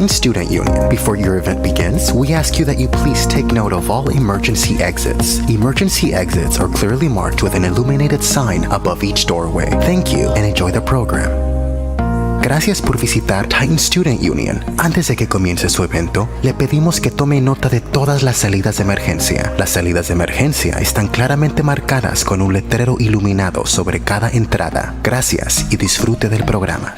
Titan Student Union. Before your event begins, we ask you that you please take note of all emergency exits. Emergency exits are clearly marked with an illuminated sign above each doorway. Thank you and enjoy the program. Gracias por visitar Titan Student Union. Antes de que comience su evento, le pedimos que tome nota de todas las salidas de emergencia. Las salidas de emergencia están claramente marcadas con un letrero iluminado sobre cada entrada. Gracias y disfrute del programa.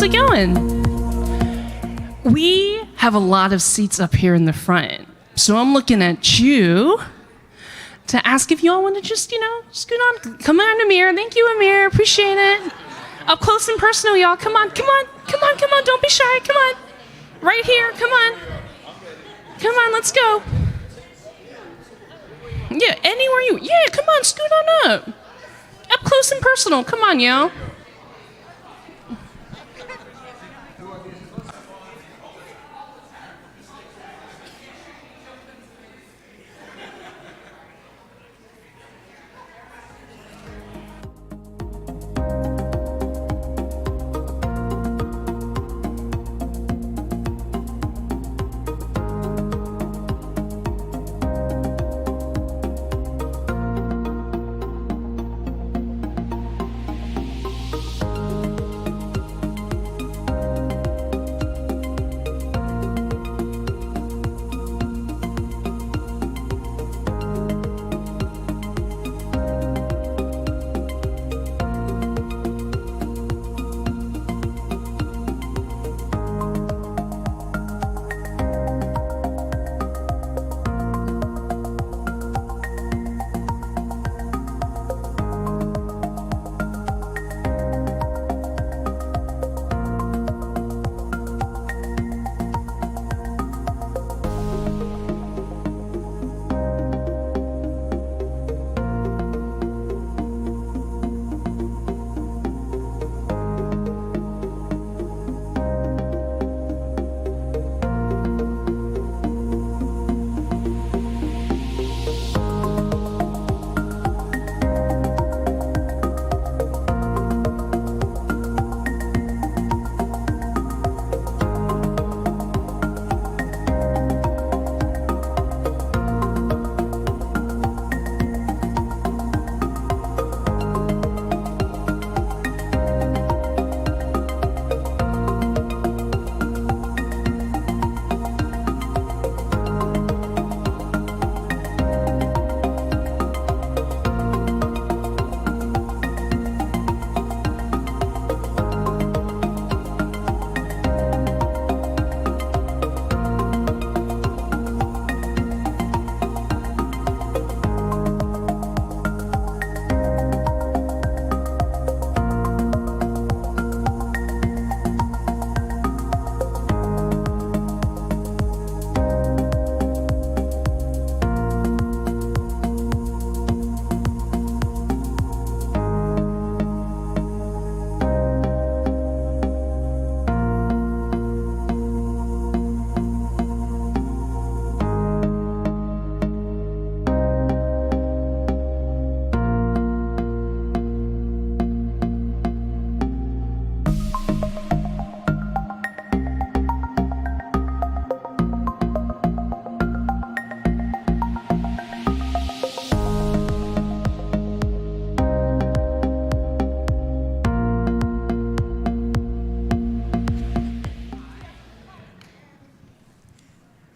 it going? We have a lot of seats up here in the front. So I'm looking at you to ask if you all want to just, scoot on. Come on, Amir. Thank you, Amir. Appreciate it. Up close and personal, y'all. Come on. Don't be shy. Come on. Right here. Come on. Come on, let's go. Yeah, anywhere you... Yeah, come on, scoot on up. Up close and personal. Come on, y'all.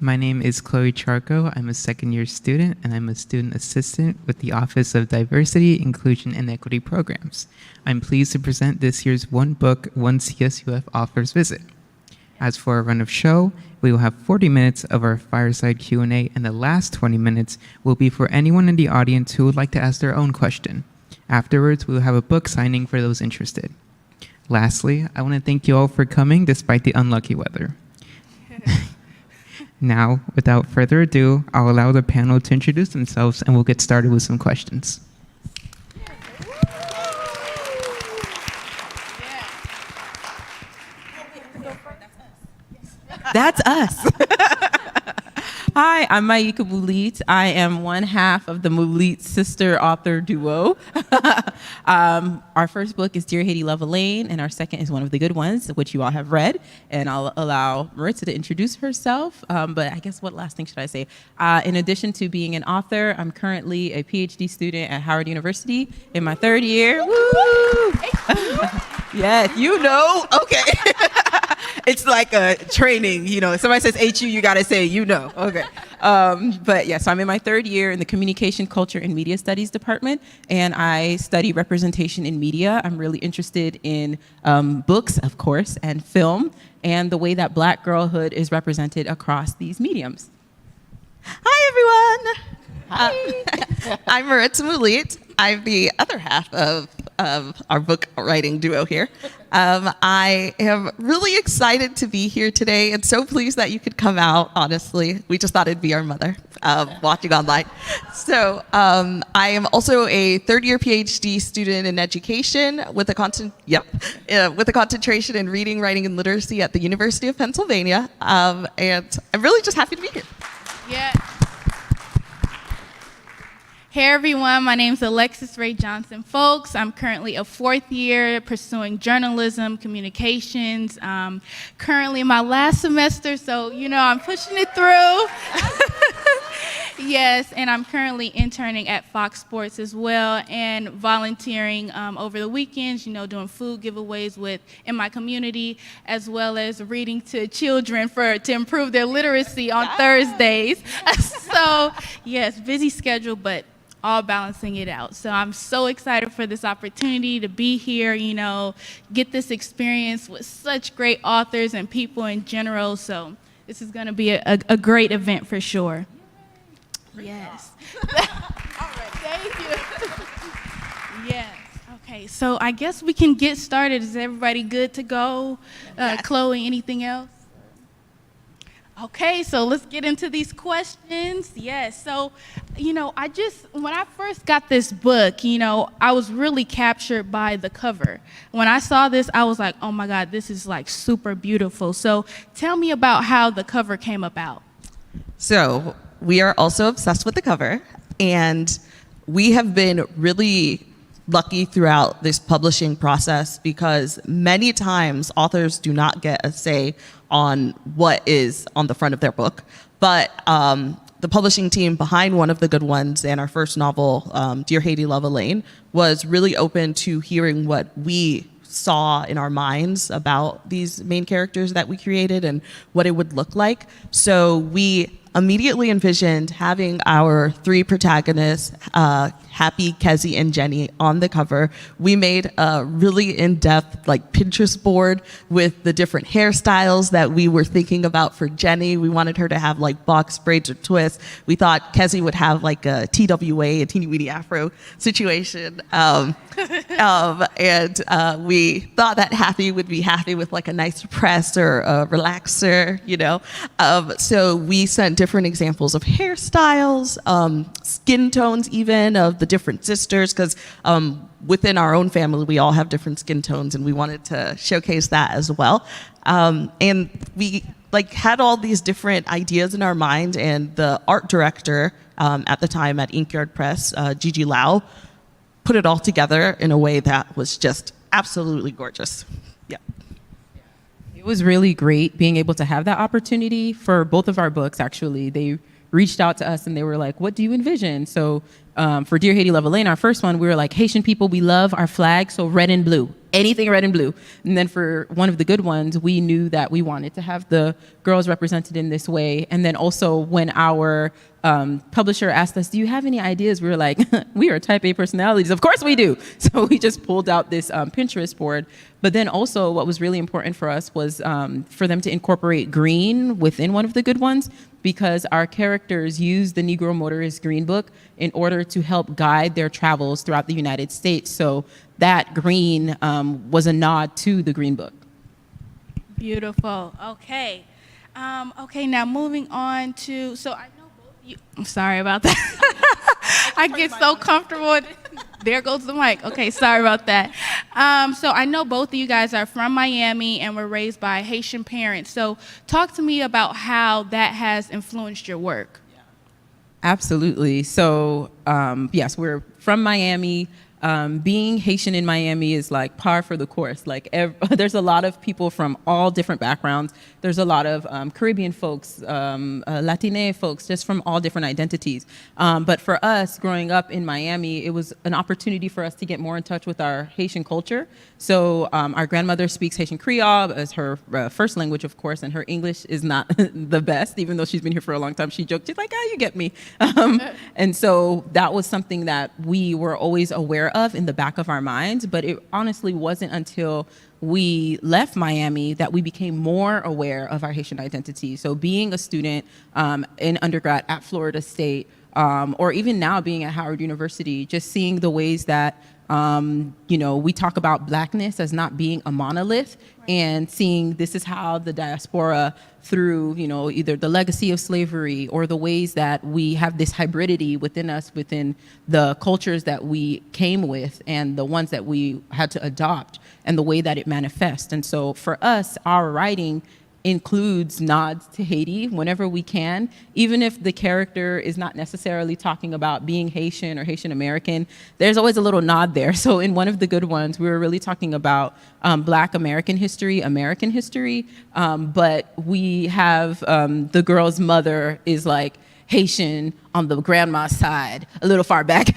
My name is Chloe Charco. I'm a second-year student, and I'm a student assistant with the Office of Diversity, Inclusion, and Equity Programs. I'm pleased to present this year's One Book, One CSUF Authors Visit. As for our run of show, we will have 40 minutes of our Fireside Q&A, and the last 20 minutes will be for anyone in the audience who would like to ask their own question. Afterwards, we will have a book signing for those interested. Lastly, I want to thank you all for coming despite the unlucky weather. Now, without further ado, I'll allow the panel to introduce themselves and we'll get started with some questions. That's us. Hi, I'm Maika Moulite. I am one half of the Moulite sister author duo. Our first book is Dear Haiti, Love Elaine, and our second is One of the Good Ones, which you all have read. And I'll allow Maritza to introduce herself. But I guess what last thing should I say? In addition to being an author, I'm currently a PhD student at Howard University in my third year. Woo! Yes, you know. Okay. It's like a training, you know. If somebody says HU, you got to say, you know. Okay. But yeah, so I'm in my third year in the Communication, Culture, and Media Studies department, and I study representation in media. I'm really interested in books, of course, and film, and the way that Black girlhood is represented across these mediums. Hi, everyone. Hi. I'm Maritza Moulite. I'm the other half of our book writing duo here. I am really excited to be here today and so pleased that you could come out, honestly. We just thought it'd be our mother watching online. So I am also a third-year PhD student in education with a concentration in reading, writing, and literacy at the University of Pennsylvania. And I'm really just happy to be here. Yeah. Hey everyone, my name is Alexis Ray Johnson Folks. I'm currently a fourth year pursuing journalism, communications. Currently in my last semester, so you know I'm pushing it through. Yes, and I'm currently interning at Fox Sports as well and volunteering over the weekends, you know, doing food giveaways in my community, as well as reading to children to improve their literacy on Thursdays. So yes, busy schedule, but all balancing it out. So I'm so excited for this opportunity to be here, you know, get this experience with such great authors and people in general. So this is going to be a great event for sure. Yes. All right. Thank you. Yes. Okay. So I guess we can get started. Is everybody good to go? Chloe, anything else? Okay, so let's get into these questions. Yes, so, you know, when I first got this book, you know, I was really captured by the cover. When I saw this, I was like, oh my God, this is like super beautiful. So tell me about how the cover came about. So we are also obsessed with the cover, and we have been really lucky throughout this publishing process because many times authors do not get a say on what is on the front of their book. But the publishing team behind one of the good ones and our first novel, Dear Haiti, Love Elaine, was really open to hearing what we saw in our minds about these main characters that we created and what it would look like. So we immediately envisioned having our three protagonists, Happy, Kezi, and Jenny, on the cover. We made a really in-depth like Pinterest board with the different hairstyles that we were thinking about for Jenny. We wanted her to have like box braids or twists. We thought Kezi would have like a TWA, a teeny weeny afro situation. And we thought that Happy would be happy with like a nice press or a relaxer, you know. So we sent different examples of hairstyles, skin tones even of the different sisters, because within our own family we all have different skin tones, and we wanted to showcase that as well. And we like had all these different ideas in our mind, and the art director at the time at Inkyard Press, Gigi Lau, put it all together in a way that was just absolutely gorgeous. Yeah. It was really great being able to have that opportunity for both of our books, actually. They reached out to us and they were like, what do you envision? So for Dear Haiti, Love Elaine, our first one, we were like, Haitian people, we love our flag, so red and blue. Anything red and blue. And then for one of the good ones, we knew that we wanted to have the girls represented in this way. And then also when our publisher asked us, do you have any ideas? We were like, we are type A personalities. Of course we do. So we just pulled out this Pinterest board. But then also what was really important for us was for them to incorporate green within one of the good ones, because our characters use the Negro Motorist Green Book in order to help guide their travels throughout the United States. So that green was a nod to the Green Book. Beautiful. Okay. Okay, now moving on to, so I know both of you, I'm sorry about that. I get so comfortable. There goes the mic. Okay, sorry about that. So I know both of you guys are from Miami and were raised by Haitian parents. So talk to me about how that has influenced your work. Absolutely. So yes, we're from Miami. being Haitian in Miami is like par for the course. Like there's a lot of people from all different backgrounds. There's a lot of Caribbean folks, Latine folks, just from all different identities. But for us, growing up in Miami, it was an opportunity for us to get more in touch with our Haitian culture. So our grandmother speaks Haitian Creole as her first language, of course, and her English is not the best, even though she's been here for a long time. She joked, she's like, you get me. And so that was something that we were always aware of in the back of our minds, but it honestly wasn't until we left Miami that we became more aware of our Haitian identity. So being a student in undergrad at Florida State, or even now being at Howard University, just seeing the ways that we talk about Blackness as not being a monolith, and seeing this is how the diaspora, through either the legacy of slavery or the ways that we have this hybridity within us, within the cultures that we came with and the ones that we had to adopt, and the way that it manifests. And so for us, our writing includes nods to Haiti whenever we can, even if the character is not necessarily talking about being Haitian or Haitian American. There's always a little nod there. So in one of the good ones, we were really talking about Black American history, but we have the girl's mother is like Haitian on the grandma's side, a little far back.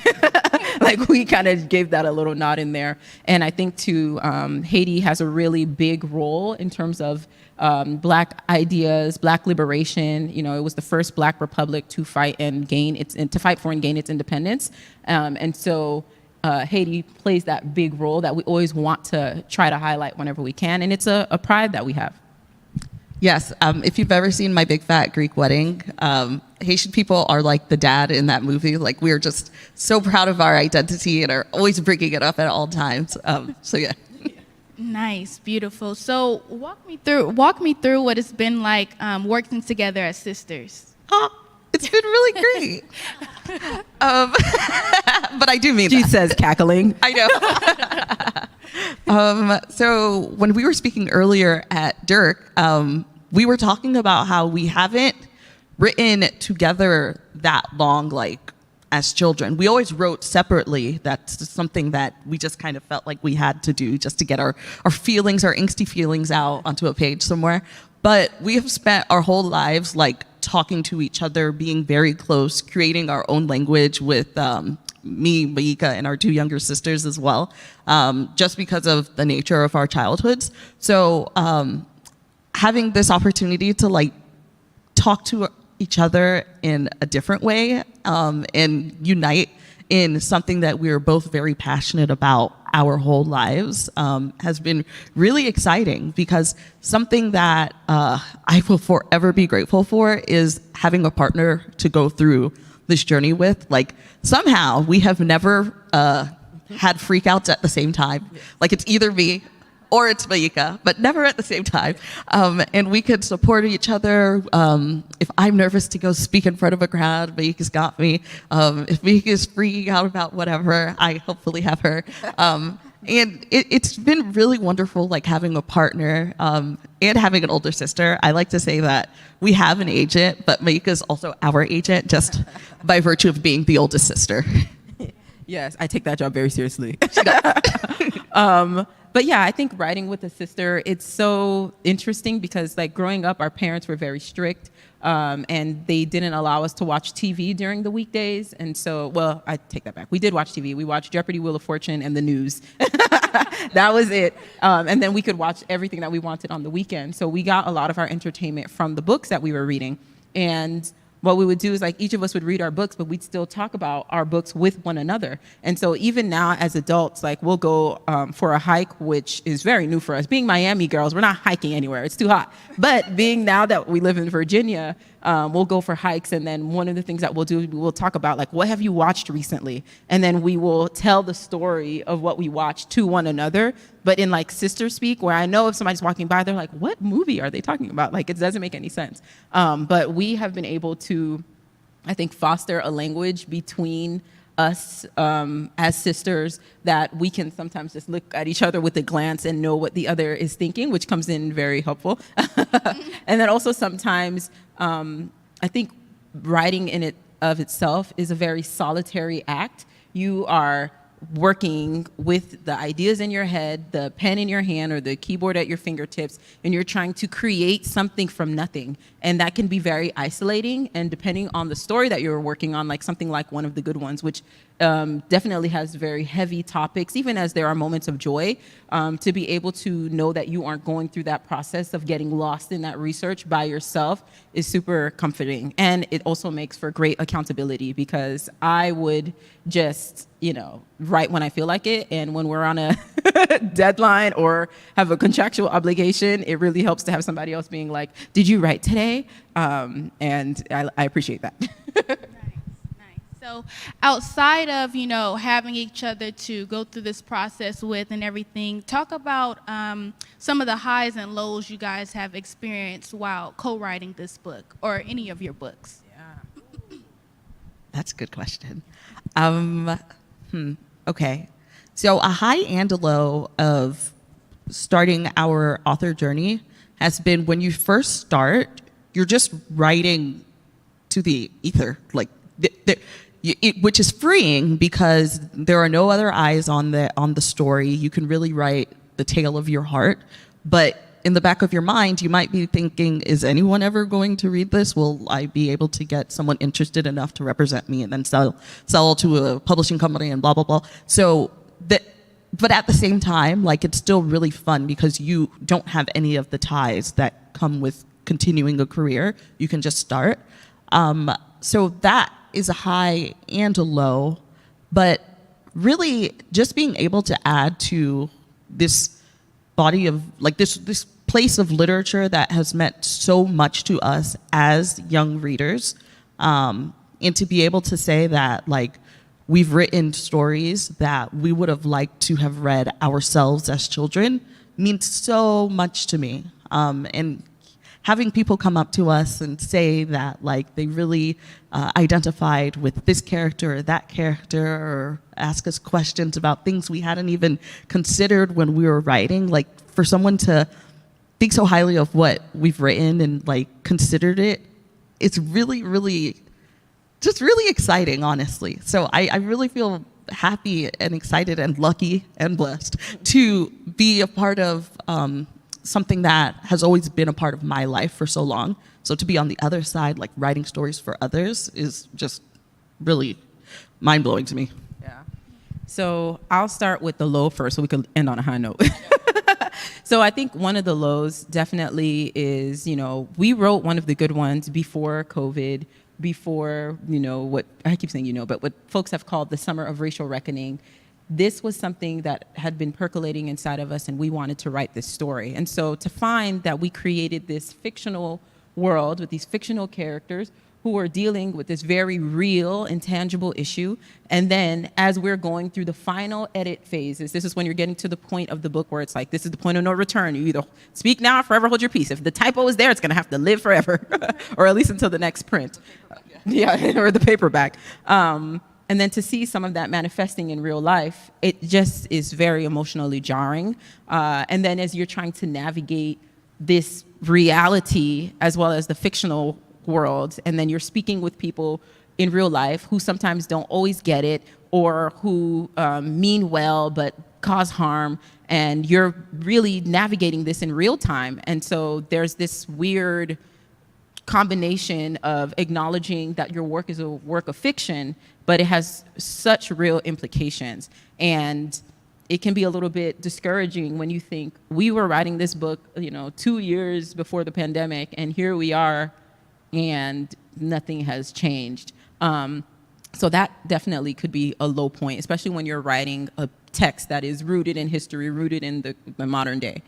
Like we kind of gave that a little nod in there. And I think too, Haiti has a really big role in terms of Black ideas, Black liberation. It was the first Black republic to fight for and gain its independence. And so Haiti plays that big role that we always want to try to highlight whenever we can. And it's a pride that we have. Yes, if you've ever seen My Big Fat Greek Wedding, Haitian people are like the dad in that movie. Like, we're just so proud of our identity and are always bringing it up at all times. So yeah. Nice, beautiful. So walk me through what it's been like working together as sisters. It's been really great. But I do mean She that. says, cackling. I know. So when we were speaking earlier at Dirk, we were talking about how we haven't written together that long, like as children. We always wrote separately. That's something that we just kind of felt like we had to do just to get our feelings, our angsty feelings out onto a page somewhere. But we have spent our whole lives like talking to each other, being very close, creating our own language with me, Maika, and our two younger sisters as well, just because of the nature of our childhoods. So having this opportunity to like talk to each other in a different way and unite in something that we are both very passionate about our whole lives has been really exciting, because something that I will forever be grateful for is having a partner to go through this journey with. Like, somehow we have never had freakouts at the same time. Like, it's either me or it's Maika, but never at the same time. And we could support each other. If I'm nervous to go speak in front of a crowd, Maika's got me. If Maika's freaking out about whatever, I hopefully have her. And it's been really wonderful, like having a partner and having an older sister. I like to say that we have an agent, but Maika's also our agent, just by virtue of being the oldest sister. Yes, I take that job very seriously. But yeah, I think writing with a sister, it's so interesting because like growing up, our parents were very strict and they didn't allow us to watch TV during the weekdays. And so, well, I take that back. We did watch TV. We watched Jeopardy, Wheel of Fortune, and the news. That was it. And then we could watch everything that we wanted on the weekend. So we got a lot of our entertainment from the books that we were reading. And what we would do is like each of us would read our books, but we'd still talk about our books with one another. And so even now as adults, like we'll go for a hike, which is very new for us. Being Miami girls, we're not hiking anywhere. It's too hot. But being now that we live in Virginia, we'll go for hikes. And then one of the things that we'll do, we'll talk about like, what have you watched recently? And then we will tell the story of what we watched to one another, but in like sister speak, where I know if somebody's walking by, they're like, what movie are they talking about? Like, it doesn't make any sense. But we have been able to, I think, foster a language between us as sisters that we can sometimes just look at each other with a glance and know what the other is thinking, which comes in very helpful. And then also sometimes I think writing in it of itself is a very solitary act. You are working with the ideas in your head, the pen in your hand, or the keyboard at your fingertips, and you're trying to create something from nothing. And that can be very isolating. And depending on the story that you're working on, like something like One of the Good Ones, which definitely has very heavy topics, even as there are moments of joy, to be able to know that you aren't going through that process of getting lost in that research by yourself is super comforting. And it also makes for great accountability, because I would just, write when I feel like it. And when we're on a deadline or have a contractual obligation, it really helps to have somebody else being like, did you write today? And I appreciate that. So outside of, having each other to go through this process with and everything, talk about some of the highs and lows you guys have experienced while co-writing this book or any of your books. Yeah. That's a good question. Okay. So a high and a low of starting our author journey has been when you first start, you're just writing to the ether, like which is freeing because there are no other eyes on the story. You can really write the tale of your heart, but in the back of your mind, you might be thinking, is anyone ever going to read this? Will I be able to get someone interested enough to represent me and then sell to a publishing company and blah, blah, blah. But at the same time, like, it's still really fun because you don't have any of the ties that come with continuing a career. You can just start. So that is a high and a low, but really just being able to add to this body of, like, this place of literature that has meant so much to us as young readers, and to be able to say that, like, we've written stories that we would have liked to have read ourselves as children means so much to me. And having people come up to us and say that, like, they really identified with this character or that character, or ask us questions about things we hadn't even considered when we were writing, like, for someone to think so highly of what we've written and, like, considered it, it's really, really, just really exciting, honestly. So I really feel happy and excited and lucky and blessed to be a part of something that has always been a part of my life for so long. So to be on the other side, like, writing stories for others, is just really mind-blowing to me. Yeah. So I'll start with the low first so we can end on a high note. So I think one of the lows definitely is, we wrote One of the Good Ones before COVID, before, what I keep saying, but what folks have called the summer of racial reckoning. This was something that had been percolating inside of us, and we wanted to write this story. And so to find that we created this fictional world with these fictional characters who are dealing with this very real, intangible issue, and then as we're going through the final edit phases, this is when you're getting to the point of the book where it's like, this is the point of no return. You either speak now or forever hold your peace. If the typo is there, it's gonna have to live forever, or at least until the next print. Yeah, or the paperback. And then to see some of that manifesting in real life, it just is very emotionally jarring. And then as you're trying to navigate this reality as well as the fictional world, and then you're speaking with people in real life who sometimes don't always get it, or who mean well but cause harm, and you're really navigating this in real time. And so there's this weird combination of acknowledging that your work is a work of fiction, but it has such real implications. And it can be a little bit discouraging when you think, we were writing this book, 2 years before the pandemic, and here we are, and nothing has changed. So that definitely could be a low point, especially when you're writing a text that is rooted in history, rooted in the modern day.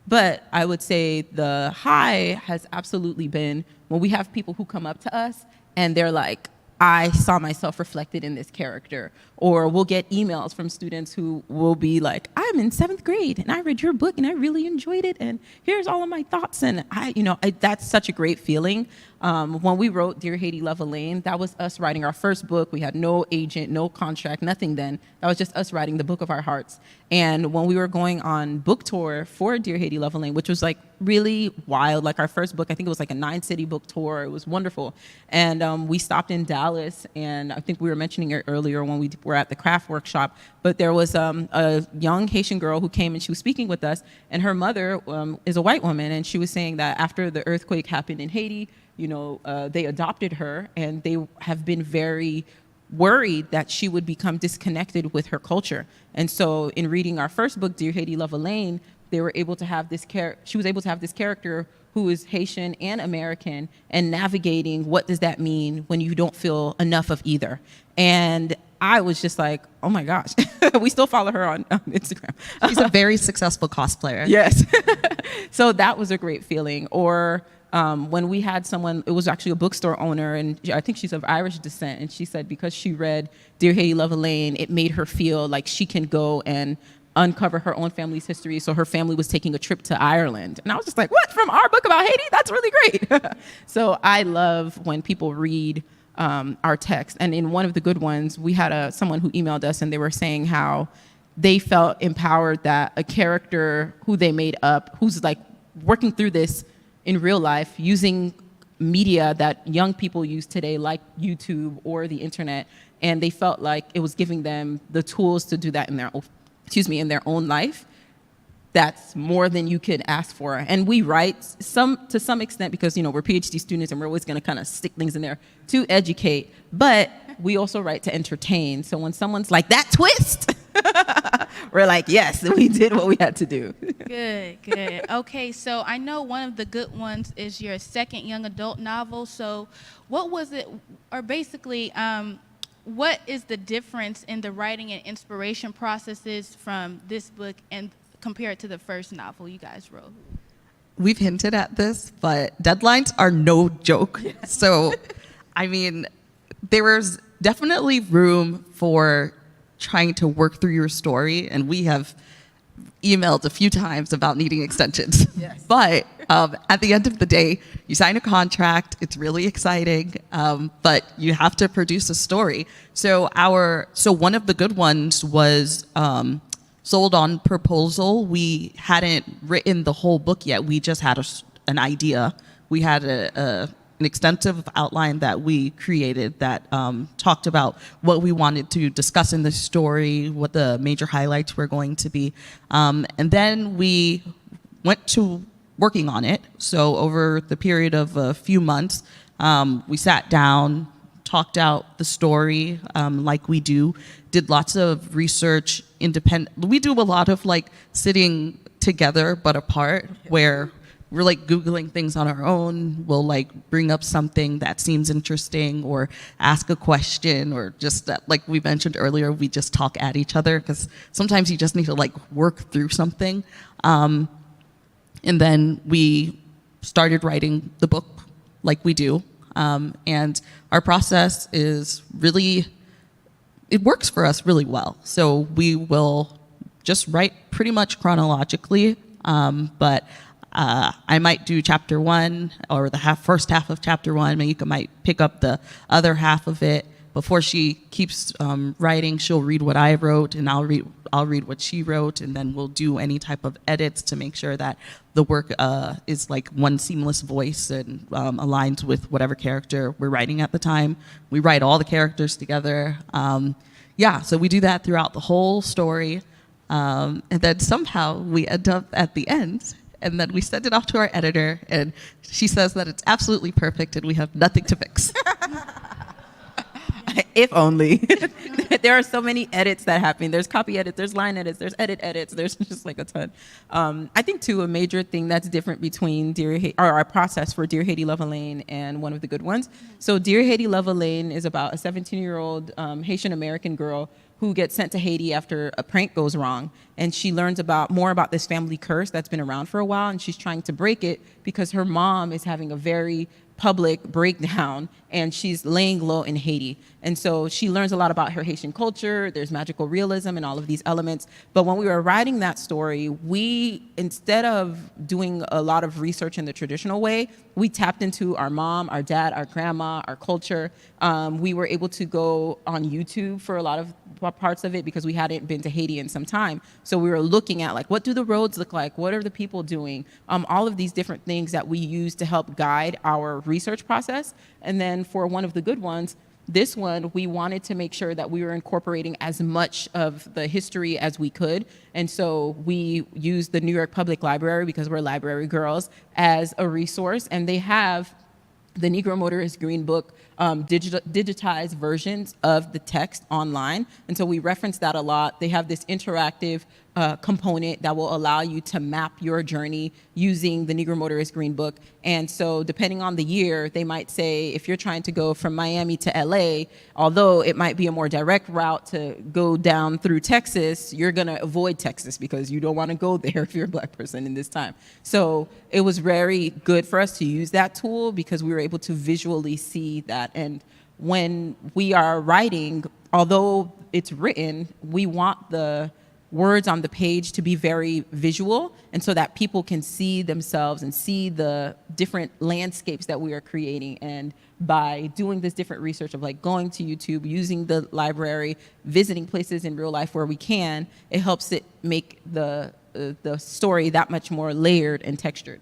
But I would say the high has absolutely been when we have people who come up to us and they're like, I saw myself reflected in this character. Or we'll get emails from students who will be like, I'm in 7th grade and I read your book and I really enjoyed it, and here's all of my thoughts. And that's such a great feeling. When we wrote Dear Haiti, Love Elaine, that was us writing our first book. We had no agent, no contract, nothing then. That was just us writing the book of our hearts. And when we were going on book tour for Dear Haiti, Love Elaine, which was like really wild. Like our first book, I think it was like a 9-city book tour. It was wonderful. And we stopped in Dallas, and I think we were mentioning it earlier when we were at the craft workshop, but there was a young Haitian girl who came and she was speaking with us, and her mother is a white woman, and she was saying that after the earthquake happened in Haiti, they adopted her, and they have been very worried that she would become disconnected with her culture. And so in reading our first book, Dear Haiti, Love Elaine, they were able to have she was able to have this character who is Haitian and American, and navigating what does that mean when you don't feel enough of either. And I was just like, oh my gosh. We still follow her on Instagram. She's a very successful cosplayer. Yes. So that was a great feeling. Or when we had someone, it was actually a bookstore owner, and I think she's of Irish descent, and she said because she read Dear Haiti, Love Elaine, it made her feel like she can go and uncover her own family's history. So her family was taking a trip to Ireland. And I was just like, what, from our book about Haiti? That's really great. So I love when people read our text. And in one of the good ones, we had someone who emailed us, and they were saying how they felt empowered that a character who they made up, who's like working through this in real life, using media that young people use today, like YouTube or the internet, and they felt like it was giving them the tools to do that in their own life. That's more than you could ask for. And we write to some extent because we're PhD students, and we're always going to kind of stick things in there to educate, but we also write to entertain. So when someone's like, that twist, we're like, yes, we did what we had to do. Good. Okay, so I know one of the good ones is your second young adult novel. So what was it, or basically, what is the difference in the writing and inspiration processes from this book and compared to the first novel you guys wrote? We've hinted at this, but deadlines are no joke. So, I mean, there was definitely room for trying to work through your story, and we have emailed a few times about needing extensions. Yes. But at the end of the day, you sign a contract. It's really exciting, but you have to produce a story. So one of the good ones was sold on proposal. We hadn't written the whole book yet. We just had an idea. We had an extensive outline that we created that talked about what we wanted to discuss in the story, what the major highlights were going to be. And then we went to working on it. So over the period of a few months, we sat down, talked out the story like we do, did lots of research, we do a lot of like sitting together but apart, where we're like Googling things on our own. We'll like bring up something that seems interesting or ask a question, or just like we mentioned earlier, we just talk at each other because sometimes you just need to like work through something. And then we started writing the book like we do. And our process is really, it works for us really well. So we will just write pretty much chronologically, but I might do chapter 1 or the first half of chapter 1. Maika might pick up the other half of it. Before she keeps writing, she'll read what I wrote, and I'll read what she wrote, and then we'll do any type of edits to make sure that the work is like one seamless voice and aligns with whatever character we're writing at the time. We write all the characters together. So we do that throughout the whole story, and then somehow we end up at the end. And then we send it off to our editor, and she says that it's absolutely perfect and we have nothing to fix. If only. There are so many edits that happen. There's copy edits, there's line edits, there's edits, there's just like a ton. I think, too, a major thing that's different between our process for Dear Haiti, Love Elaine and One of the Good Ones. So Dear Haiti, Love Elaine is about a 17-year-old Haitian-American girl who gets sent to Haiti after a prank goes wrong. And she learns more about this family curse that's been around for a while, and she's trying to break it because her mom is having a very public breakdown, and she's laying low in Haiti. And so she learns a lot about her Haitian culture. There's magical realism and all of these elements. But when we were writing that story, we, instead of doing a lot of research in the traditional way, we tapped into our mom, our dad, our grandma, our culture. We were able to go on YouTube for a lot of parts of it because we hadn't been to Haiti in some time. So we were looking at like, what do the roads look like? What are the people doing? All of these different things that we use to help guide our research process. And then for one of the good ones, this one, we wanted to make sure that we were incorporating as much of the history as we could. And so we used the New York Public Library, because we're library girls, as a resource. And they have the Negro Motorist Green Book, digitized versions of the text online. And so we reference that a lot. They have this interactive component that will allow you to map your journey using the Negro Motorist Green Book. And so depending on the year, they might say, if you're trying to go from Miami to LA, although it might be a more direct route to go down through Texas, you're gonna avoid Texas because you don't wanna go there if you're a Black person in this time. So it was very good for us to use that tool because we were able to visually see that. And when we are writing, although it's written, we want the words on the page to be very visual, and so that people can see themselves and see the different landscapes that we are creating. And by doing this different research of like going to YouTube, using the library, visiting places in real life where we can, it helps it make the story that much more layered and textured.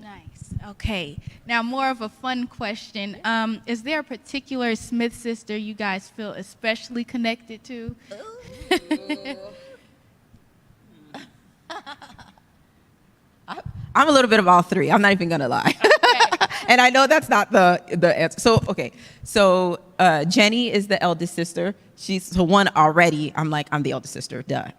Nice. Okay. Now, more of a fun question. Is there a particular Smith sister you guys feel especially connected to? I'm a little bit of all three. I'm not even gonna lie. And I know that's not the answer. So, okay. So Jenny is the eldest sister. She's so one already. I'm the eldest sister, duh.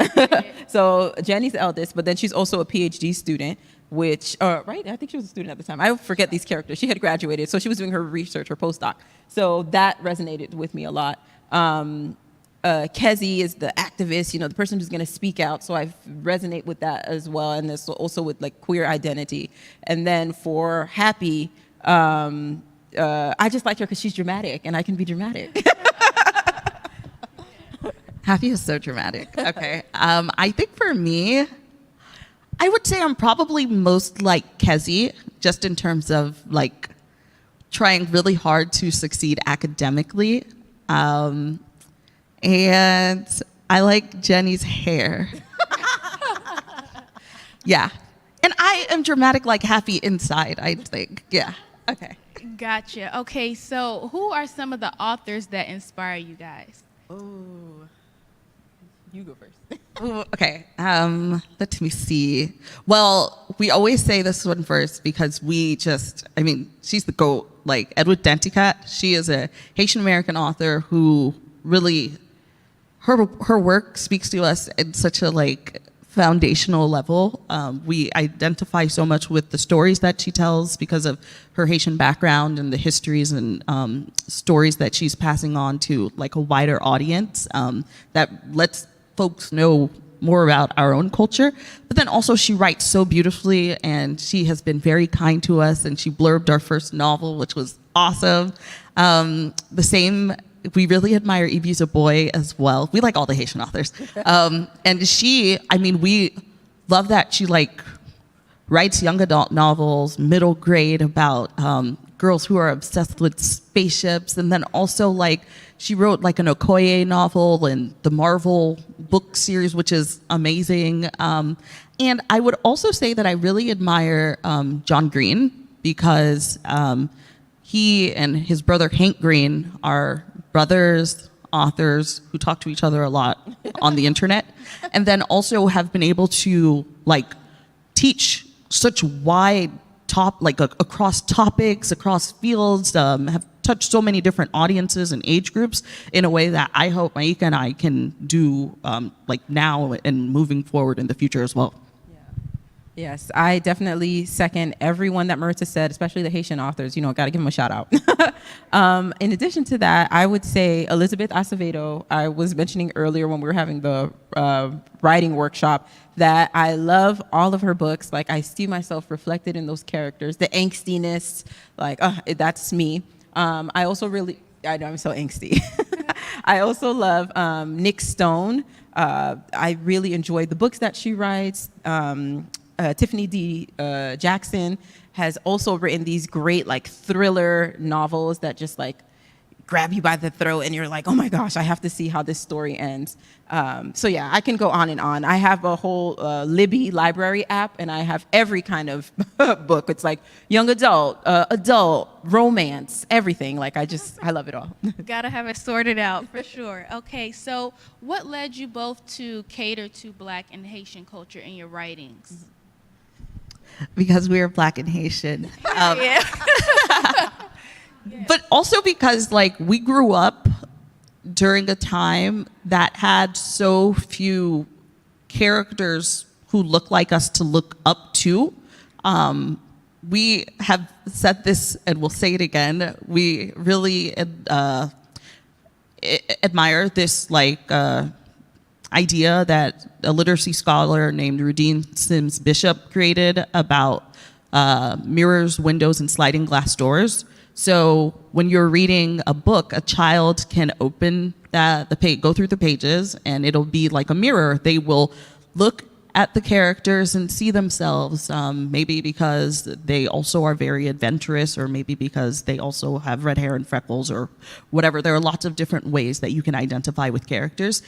So Jenny's the eldest, but then she's also a PhD student, which, right? I think she was a student at the time. I forget these characters. She had graduated, so she was doing her research, her postdoc. So that resonated with me a lot. Kezi is the activist, the person who's going to speak out. So I resonate with that as well. And this also with like queer identity. And then for Happy, I just like her because she's dramatic and I can be dramatic. Happy is so dramatic. Okay. I think for me, I would say I'm probably most like Kezi, just in terms of like trying really hard to succeed academically. And I like Jenny's hair. Yeah. And I am dramatic like Happy inside, I think. Yeah. Okay. Gotcha. Okay, so who are some of the authors that inspire you guys? Oh, you go first. Ooh, okay. Let me see. Well, we always say this one first because she's the GOAT. Like Edward Denticat, she is a Haitian American author who really, her work speaks to us at such a like foundational level. We identify so much with the stories that she tells because of her Haitian background and the histories and stories that she's passing on to like a wider audience that lets folks know more about our own culture. But then also she writes so beautifully, and she has been very kind to us, and she blurbed our first novel, which was awesome. We really admire Evie Zaboy as well. We like all the Haitian authors. And we love that she like writes young adult novels, middle grade, about girls who are obsessed with spaceships. And then also like she wrote like an Okoye novel and the Marvel book series, which is amazing. And I would also say that I really admire John Green because he and his brother Hank Green are brothers, authors who talk to each other a lot on the internet, and then also have been able to like teach such wide across topics, across fields, have touched so many different audiences and age groups in a way that I hope Maika and I can do now and moving forward in the future as well. Yes, I definitely second everyone that Maritza said, especially the Haitian authors. Got to give them a shout out. In addition to that, I would say Elizabeth Acevedo. I was mentioning earlier when we were having the writing workshop that I love all of her books. Like I see myself reflected in those characters, the angstiness, that's me. I know I'm so angsty. I also love Nick Stone. I really enjoy the books that she writes. Tiffany D. Jackson has also written these great like thriller novels that just like grab you by the throat and you're like, oh my gosh, I have to see how this story ends. So yeah, I can go on and on. I have a whole Libby library app, and I have every kind of book. It's like young adult, adult, romance, everything. Like I love it all. Gotta have it sorted out for sure. Okay, so what led you both to cater to Black and Haitian culture in your writings? Because we are Black and Haitian. Yeah. But also because like we grew up during a time that had so few characters who look like us to look up to. We have said this and we'll say it again. We really admire this like idea that a literacy scholar named Rudine Sims Bishop created about mirrors, windows, and sliding glass doors. So when you're reading a book, a child can open the page, go through the pages, and it'll be like a mirror. They will look at the characters and see themselves, maybe because they also are very adventurous, or maybe because they also have red hair and freckles, or whatever. There are lots of different ways that you can identify with characters.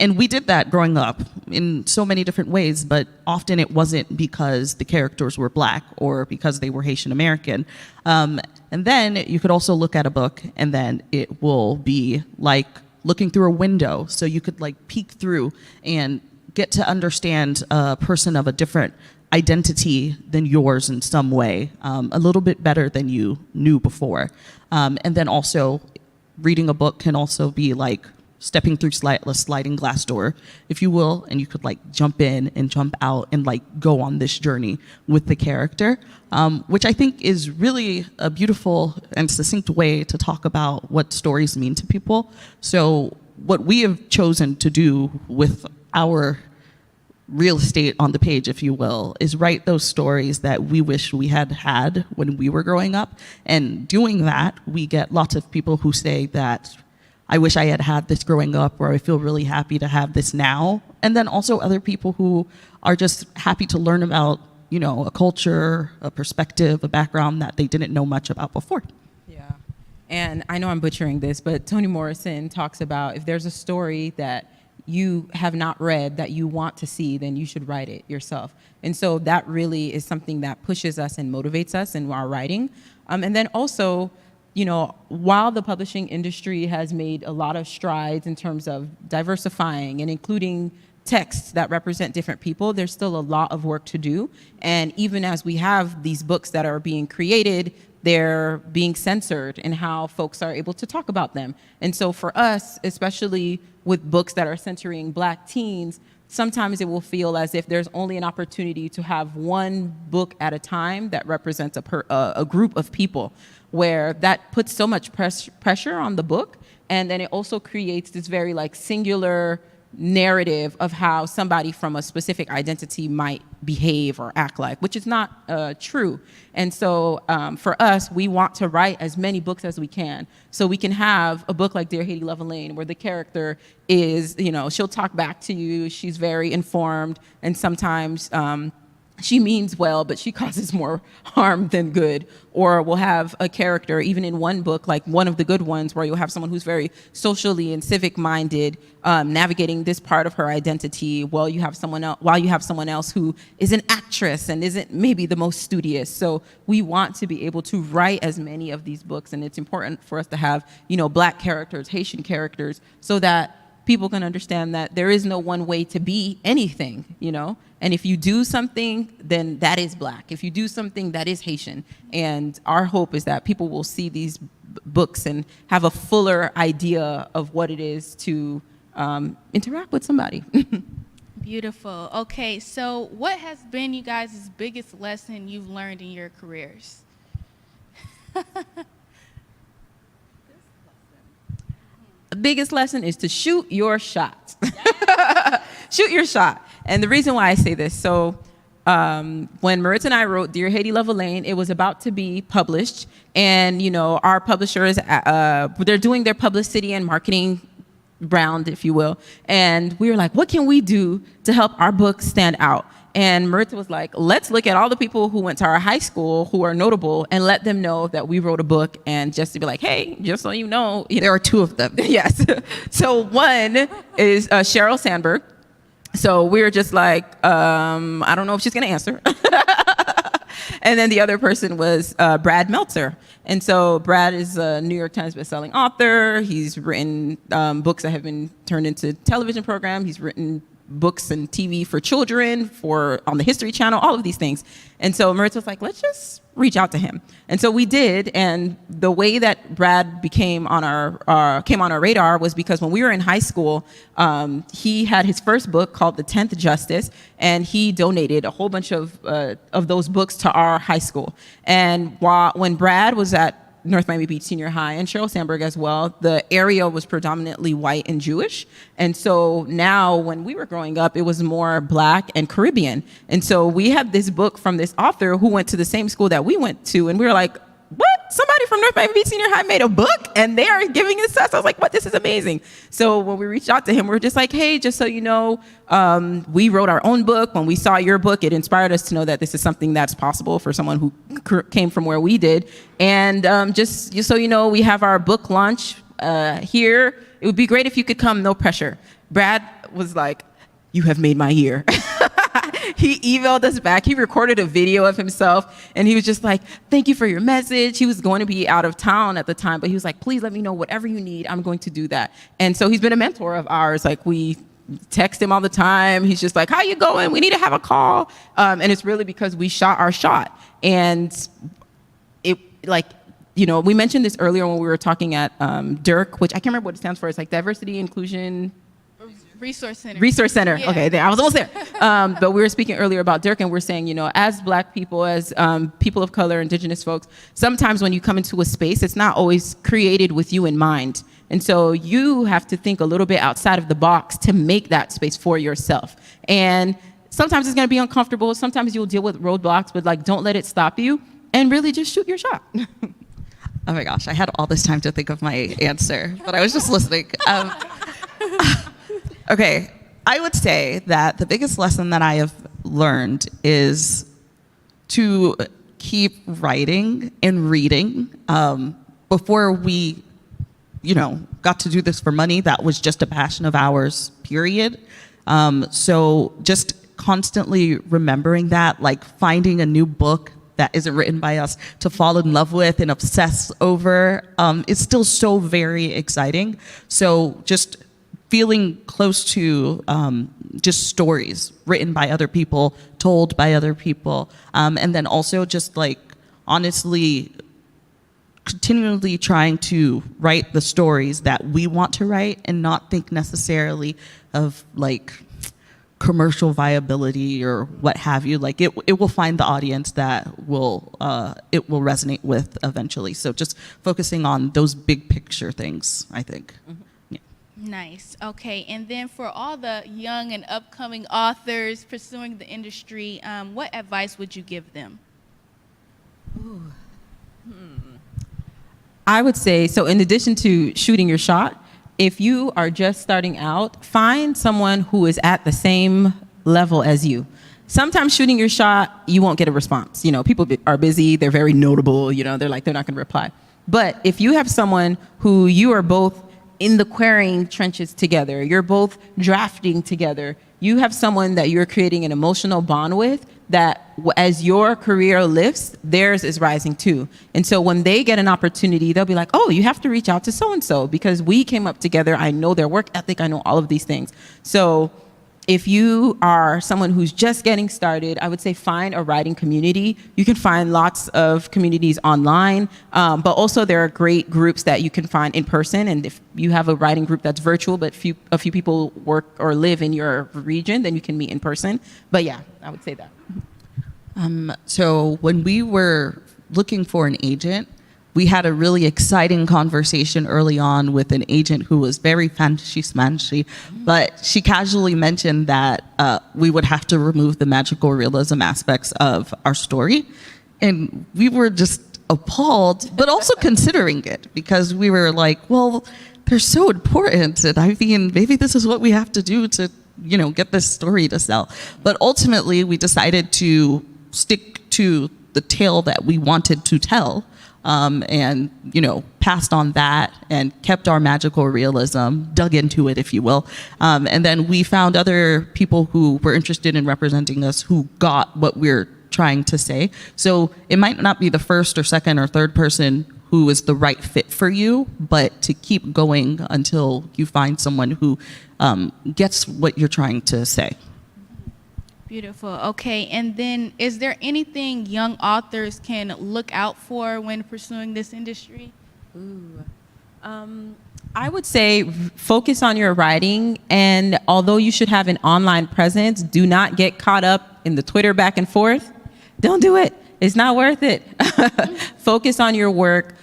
And we did that growing up in so many different ways, but often it wasn't because the characters were Black or because they were Haitian American. And then you could also look at a book and then it will be like looking through a window. So you could like peek through and get to understand a person of a different identity than yours in some way, a little bit better than you knew before. And then also reading a book can also be like stepping through a sliding glass door, if you will, and you could like jump in and jump out and like go on this journey with the character, which I think is really a beautiful and succinct way to talk about what stories mean to people. So what we have chosen to do with our real estate on the page, if you will, is write those stories that we wish we had had when we were growing up. And doing that, we get lots of people who say that I wish I had had this growing up, or I feel really happy to have this now. And then also other people who are just happy to learn about, you know, a culture, a perspective, a background that they didn't know much about before. Yeah. And I know I'm butchering this, but Toni Morrison talks about if there's a story that you have not read that you want to see, then you should write it yourself. And so that really is something that pushes us and motivates us in our writing. And then also, you know, while the publishing industry has made a lot of strides in terms of diversifying and including texts that represent different people, there's still a lot of work to do. And even as we have these books that are being created, they're being censored in how folks are able to talk about them. And so for us, especially with books that are centering Black teens, sometimes it will feel as if there's only an opportunity to have one book at a time that represents a group of people, where that puts so much pressure on the book. And then it also creates this very like singular narrative of how somebody from a specific identity might behave or act like, which is not true. And so for us, we want to write as many books as we can, so we can have a book like Dear Haiti, Love Elaine, where the character is, you know, she'll talk back to you, she's very informed, and sometimes she means well, but she causes more harm than good. Or we'll have a character, even in one book, like one of the good ones, where you'll have someone who's very socially and civic-minded, navigating this part of her identity, while you have someone else who is an actress and isn't maybe the most studious. So we want to be able to write as many of these books, and it's important for us to have, you know, Black characters, Haitian characters, so that people can understand that there is no one way to be anything, you know? And if you do something, then that is Black. If you do something, that is Haitian. And our hope is that people will see these books and have a fuller idea of what it is to interact with somebody. Beautiful. Okay, so what has been you guys' biggest lesson you've learned in your careers? The biggest lesson is to shoot your shot. Shoot your shot. And the reason why I say this, so when Maritza and I wrote Dear Haiti, Love Elaine, it was about to be published. And, you know, our publishers, they're doing their publicity and marketing round, if you will. And we were like, what can we do to help our book stand out? And Maritza was like, let's look at all the people who went to our high school who are notable and let them know that we wrote a book, and just to be like, hey, just so you know. There are two of them. Yes. So one is Sheryl Sandberg. So we were just like, I don't know if she's going to answer. And then the other person was Brad Meltzer. And so Brad is a New York Times bestselling author. He's written books that have been turned into television programs. He's written books and TV for children, on the History Channel, all of these things. And so Maritza was like, let's just reach out to him. And so we did. And the way that Brad came on our radar was because when we were in high school, he had his first book called The 10th Justice, and he donated a whole bunch of those books to our high school. And when Brad was at North Miami Beach Senior High, and Sheryl Sandberg as well, the area was predominantly white and Jewish. And so now when we were growing up, it was more Black and Caribbean. And so we had this book from this author who went to the same school that we went to, and we were like, what? Somebody from North Miami Beach Senior High made a book and they are giving this to us? I was like, what? This is amazing. So when we reached out to him, we were just like, hey, just so you know, we wrote our own book. When we saw your book, it inspired us to know that this is something that's possible for someone who came from where we did. And just so you know, we have our book launch here. It would be great if you could come, no pressure. Brad was like, you have made my year. He emailed us back. He recorded a video of himself, and he was just like, thank you for your message. He was going to be out of town at the time, but he was like, please let me know whatever you need. I'm going to do that. And so he's been a mentor of ours. Like, we text him all the time. He's just like, how you going? We need to have a call. And it's really because we shot our shot. And it, like, you know, we mentioned this earlier when we were talking at DIRC, which I can't remember what it stands for. It's like Diversity, Inclusion, Resource Center. Resource Center. Yeah. Okay, I was almost there. But we were speaking earlier about DIRC, and we're saying, you know, as Black people, as people of color, Indigenous folks, sometimes when you come into a space, it's not always created with you in mind. And so you have to think a little bit outside of the box to make that space for yourself. And sometimes it's going to be uncomfortable. Sometimes you'll deal with roadblocks, but like, don't let it stop you, and really just shoot your shot. Oh my gosh, I had all this time to think of my answer, but I was just listening. Okay, I would say that the biggest lesson that I have learned is to keep writing and reading. Before we, you know, got to do this for money, that was just a passion of ours, period. So just constantly remembering that, like finding a new book that isn't written by us to fall in love with and obsess over, is still so very exciting. So just feeling close to just stories written by other people, told by other people, and then also just like honestly continually trying to write the stories that we want to write and not think necessarily of like commercial viability or what have you. Like it will find the audience that it will resonate with eventually. So just focusing on those big picture things, I think. Mm-hmm. Nice. Okay. And then for all the young and upcoming authors pursuing the industry, what advice would you give them? I would say, so in addition to shooting your shot, if you are just starting out, find someone who is at the same level as you. Sometimes shooting your shot, you won't get a response. You know, people are busy, they're very notable, you know, they're not going to reply. But if you have someone who you are both in the querying trenches together, you're both drafting together, you have someone that you're creating an emotional bond with that as your career lifts, theirs is rising too. And so when they get an opportunity, they'll be like, oh, you have to reach out to so-and-so because we came up together. I know their work ethic. I know all of these things. So if you are someone who's just getting started, I would say find a writing community. You can find lots of communities online, but also there are great groups that you can find in person. And if you have a writing group that's virtual, but a few people work or live in your region, then you can meet in person. But yeah, I would say that. So when we were looking for an agent, we had a really exciting conversation early on with an agent who was very fancy-smancy, but she casually mentioned that we would have to remove the magical realism aspects of our story. And we were just appalled, but also considering it because we were like, well, they're so important. And I mean, maybe this is what we have to do to get this story to sell. But ultimately, we decided to stick to the tale that we wanted to tell, and passed on that and kept our magical realism, dug into it, if you will. And then we found other people who were interested in representing us who got what we're trying to say. So it might not be the first or second or third person who is the right fit for you, but to keep going until you find someone who gets what you're trying to say. Beautiful. Okay, and then is there anything young authors can look out for when pursuing this industry? I would say focus on your writing, and although you should have an online presence, do not get caught up in the Twitter back and forth. Don't do it. It's not worth it. Focus on your work.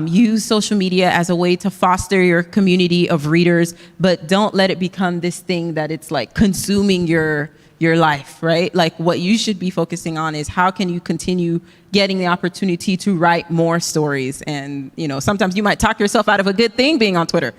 Use social media as a way to foster your community of readers, but don't let it become this thing that it's like consuming your life, right? Like what you should be focusing on is how can you continue getting the opportunity to write more stories. And, sometimes you might talk yourself out of a good thing being on Twitter.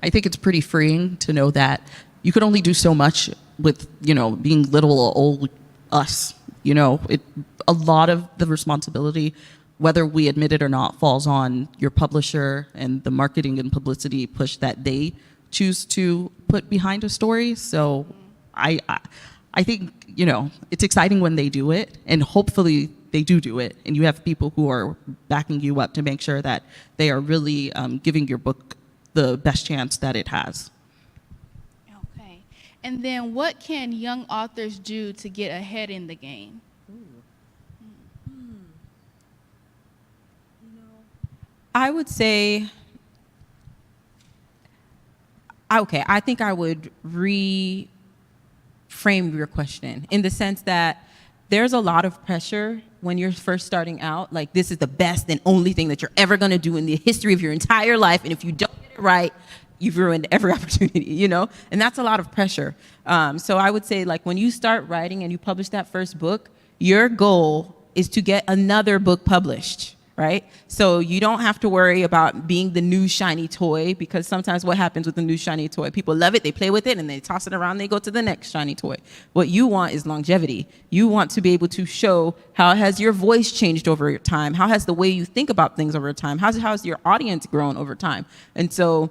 I think it's pretty freeing to know that you could only do so much with, being little old us. A lot of the responsibility, whether we admit it or not, falls on your publisher and the marketing and publicity push that they choose to put behind a story. So I think, it's exciting when they do it, and hopefully they do it, and you have people who are backing you up to make sure that they are really giving your book the best chance that it has. Okay. And then what can young authors do to get ahead in the game? I would say, I think I would reframe your question in the sense that there's a lot of pressure when you're first starting out. Like, this is the best and only thing that you're ever going to do in the history of your entire life. And if you don't get it right, you've ruined every opportunity, And that's a lot of pressure. So I would say, like, when you start writing and you publish that first book, your goal is to get another book published. Right? So you don't have to worry about being the new shiny toy, because sometimes what happens with the new shiny toy, people love it, they play with it, and they toss it around, they go to the next shiny toy. What you want is longevity. You want to be able to show how has your voice changed over time, how has the way you think about things over time, how's your audience grown over time. And so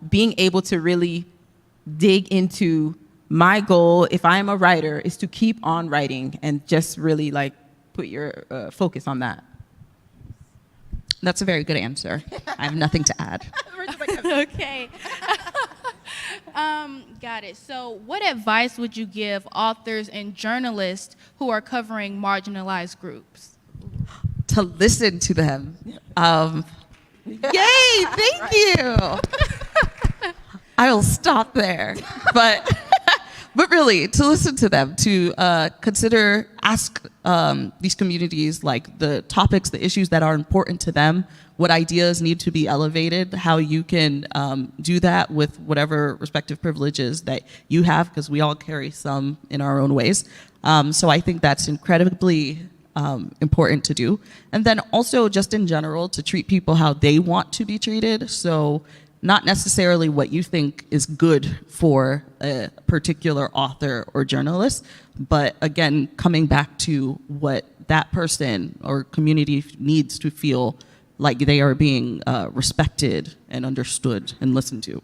being able to really dig into my goal, if I am a writer, is to keep on writing and just really put your focus on that. That's a very good answer. I have nothing to add. Okay. Got it. So what advice would you give authors and journalists who are covering marginalized groups? To listen to them. Yay, thank you. I will stop there. But really, to listen to them, to ask these communities the topics, the issues that are important to them, what ideas need to be elevated, how you can do that with whatever respective privileges that you have, because we all carry some in our own ways. So I think that's incredibly important to do. And then also just in general, to treat people how they want to be treated. So not necessarily what you think is good for a particular author or journalist, but again, coming back to what that person or community needs to feel like they are being respected and understood and listened to.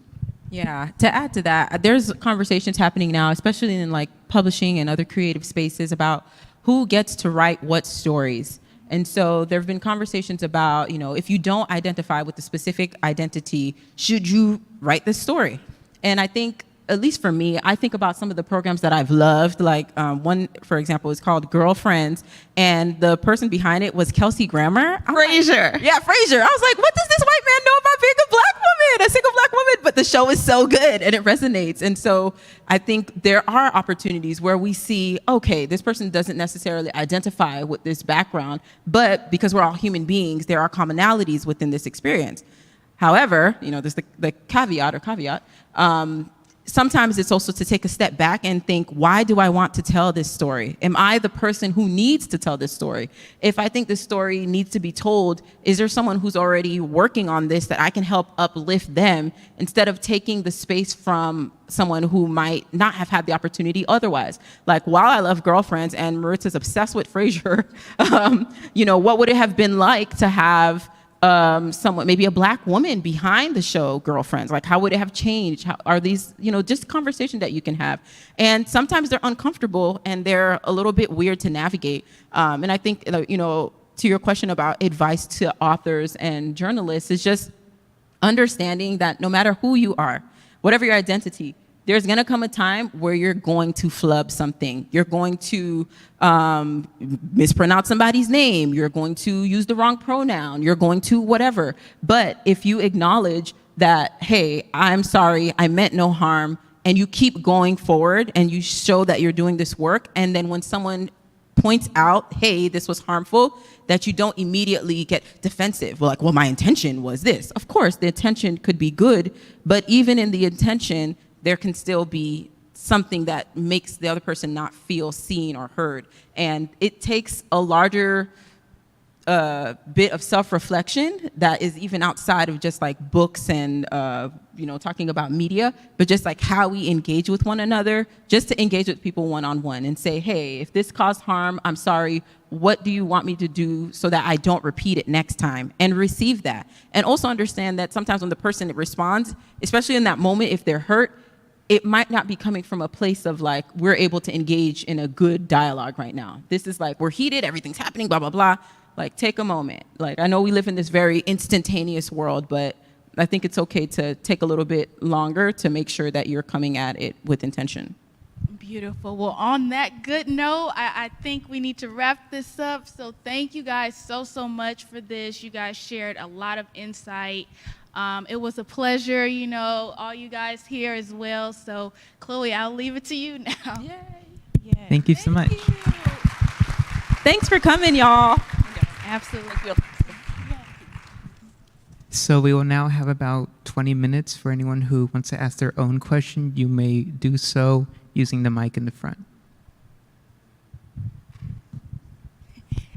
Yeah, to add to that, there's conversations happening now, especially in publishing and other creative spaces, about who gets to write what stories. And so there have been conversations about, if you don't identify with the specific identity, should you write this story? And I think, at least for me, I think about some of the programs that I've loved. One, for example, is called Girlfriends, and the person behind it was Kelsey Grammer. Frasier. Yeah, Frasier. I was like, what does this white man know about being a black woman, a single black woman? But the show is so good and it resonates. And so I think there are opportunities where we see, okay, this person doesn't necessarily identify with this background, but because we're all human beings, there are commonalities within this experience. However, there's the caveat, sometimes it's also to take a step back and think, why do I want to tell this story? Am I the person who needs to tell this story? If I think this story needs to be told, is there someone who's already working on this that I can help uplift them instead of taking the space from someone who might not have had the opportunity otherwise? Like, while I love Girlfriends and Maritza's obsessed with Frasier, what would it have been like to have someone, maybe a Black woman behind the show Girlfriends? Like, how would it have changed? How are these, just conversation that you can have? And sometimes they're uncomfortable and they're a little bit weird to navigate. And I think, to your question about advice to authors and journalists, is just understanding that no matter who you are, whatever your identity, there's going to come a time where you're going to flub something. You're going to mispronounce somebody's name. You're going to use the wrong pronoun. You're going to whatever. But if you acknowledge that, hey, I'm sorry, I meant no harm, and you keep going forward and you show that you're doing this work, and then when someone points out, hey, this was harmful, that you don't immediately get defensive. Well, my intention was this. Of course, the intention could be good, but even in the intention, there can still be something that makes the other person not feel seen or heard. And it takes a larger bit of self-reflection that is even outside of just like books and talking about media, but just like how we engage with one another, just to engage with people one-on-one and say, hey, if this caused harm, I'm sorry, what do you want me to do so that I don't repeat it next time? And receive that. And also understand that sometimes when the person responds, especially in that moment, if they're hurt, it might not be coming from a place of like, we're able to engage in a good dialogue right now. This is like, we're heated, everything's happening, blah, blah, blah. Like, take a moment. Like, I know we live in this very instantaneous world, but I think it's okay to take a little bit longer to make sure that you're coming at it with intention. Beautiful. Well, on that good note, I think we need to wrap this up. So thank you guys so much for this. You guys shared a lot of insight. It was a pleasure, all you guys here as well. So, Chloe, I'll leave it to you now. Yay. Yeah. Thank you so much. Thanks for coming, y'all. Absolutely. So we will now have about 20 minutes for anyone who wants to ask their own question. You may do so using the mic in the front.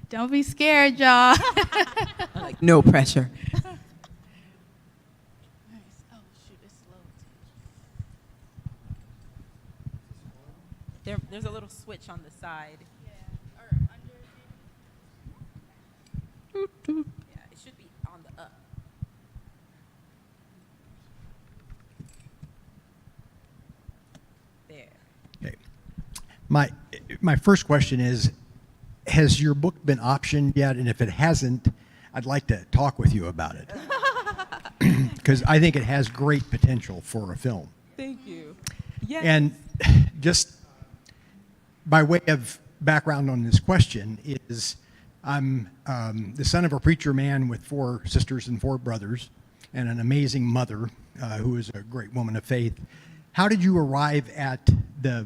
Don't be scared, y'all. Like, no pressure. There's a little switch on the side. Yeah, or under. Yeah, it should be on the up. There. Okay. My first question is, has your book been optioned yet? And if it hasn't, I'd like to talk with you about it. Because I think it has great potential for a film. Thank you. Yes. And just by way of background on this question is, I'm the son of a preacher man with 4 sisters and 4 brothers and an amazing mother who is a great woman of faith. How did you arrive at the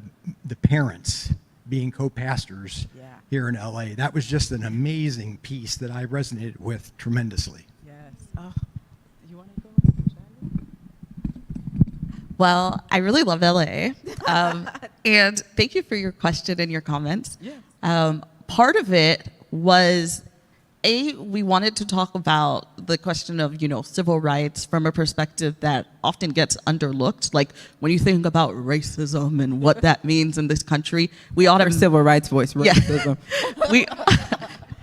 parents being co-pastors here in LA? That was just an amazing piece that I resonated with tremendously. Yes. Oh, you want to go? Well, I really love LA. And thank you for your question and your comments. Yeah. Part of it was, we wanted to talk about the question of, civil rights from a perspective that often gets underlooked. Like, when you think about racism and what that means in this country, we Our civil rights voice, racism. Yeah.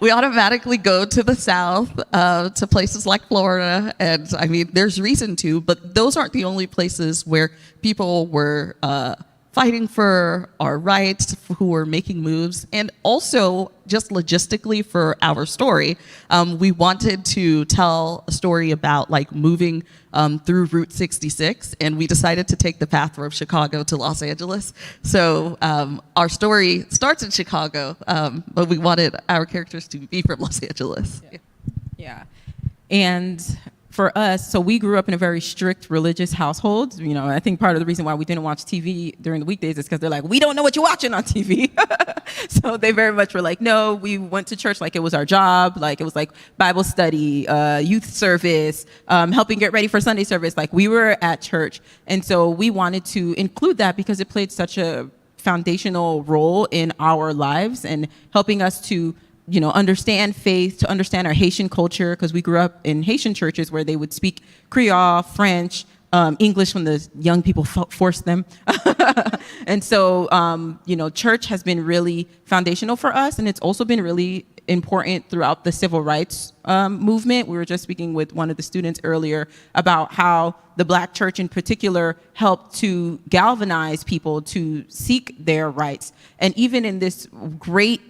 We automatically go to the South, to places like Florida, and I mean, there's reason to, but those aren't the only places where people were fighting for our rights, who were making moves, and also just logistically for our story. We wanted to tell a story about like moving through Route 66, and we decided to take the path from Chicago to Los Angeles. So our story starts in Chicago, but we wanted our characters to be from Los Angeles. Yeah. And for us, so we grew up in a very strict religious household. You know, I think part of the reason why we didn't watch TV during the weekdays is because they're like, we don't know what you're watching on TV. So they very much were like, no, we went to church like it was our job, like it was like Bible study, youth service, helping get ready for Sunday service. Like we were at church. And so we wanted to include that because it played such a foundational role in our lives and helping us to, you know, understand faith, to understand our Haitian culture, because we grew up in Haitian churches where they would speak Creole, French, English when the young people forced them. And so, you know, church has been really foundational for us, and it's also been really important throughout the civil rights movement. We were just speaking with one of the students earlier about how the Black church in particular helped to galvanize people to seek their rights. And even in this great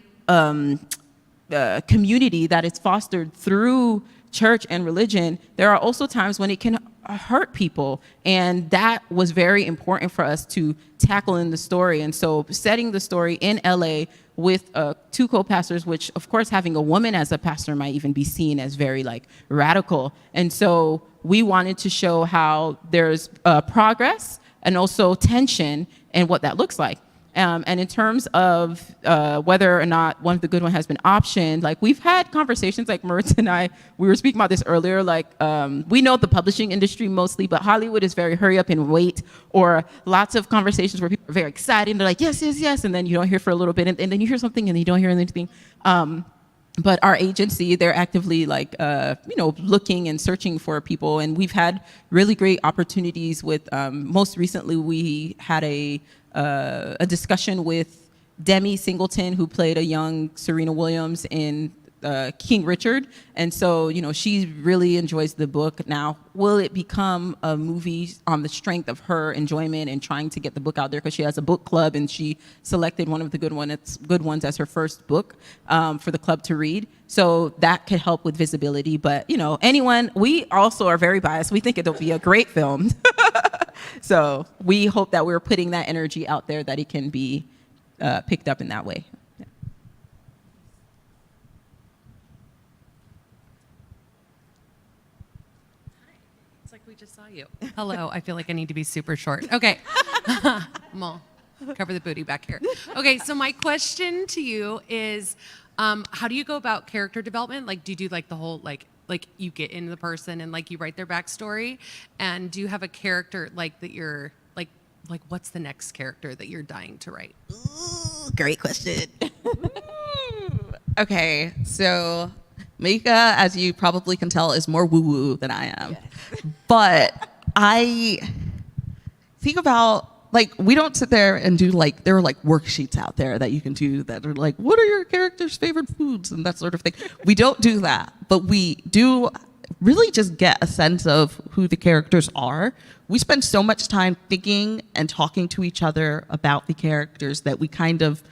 community that is fostered through church and religion, there are also times when it can hurt people. And that was very important for us to tackle in the story. And so setting the story in LA with 2 co-pastors, which of course having a woman as a pastor might even be seen as very like radical. And so we wanted to show how there's progress and also tension and what that looks like. And in terms of whether or not One of the Good One has been optioned, like we've had conversations, like Maritza and I, we were speaking about this earlier, like we know the publishing industry mostly, but Hollywood is very hurry up and wait, or lots of conversations where people are very excited and they're like, yes, yes, yes, and then you don't hear for a little bit, and then you hear something and you don't hear anything. But our agency, they're actively like, you know, looking and searching for people. And we've had really great opportunities with, most recently we had a discussion with Demi Singleton, who played a young Serena Williams in King Richard. And so, you know, she really enjoys the book. Now, will it become a movie on the strength of her enjoyment and trying to get the book out there? Because she has a book club and she selected One of the Good Ones as her first book for the club to read. So that could help with visibility. But, you know, anyone, we also are very biased. We think it'll be a great film. So we hope that we're putting that energy out there, that it can be picked up in that way. Yeah. It's like we just saw you. Hello, I feel like I need to be super short. Okay. Well, cover the booty back here. Okay, so my question to you is, how do you go about character development? Like, do you do like the whole, like you get into the person and like you write their backstory? And do you have a character like that you're like what's the next character that you're dying to write? Ooh, great question. Okay, so Maika, as you probably can tell, is more woo-woo than I am. Yes. But I think about, like, we don't sit there and do, like, there are, like, worksheets out there that you can do that are, like, what are your character's favorite foods and that sort of thing. We don't do that, but we do really just get a sense of who the characters are. We spend so much time thinking and talking to each other about the characters that we kind of,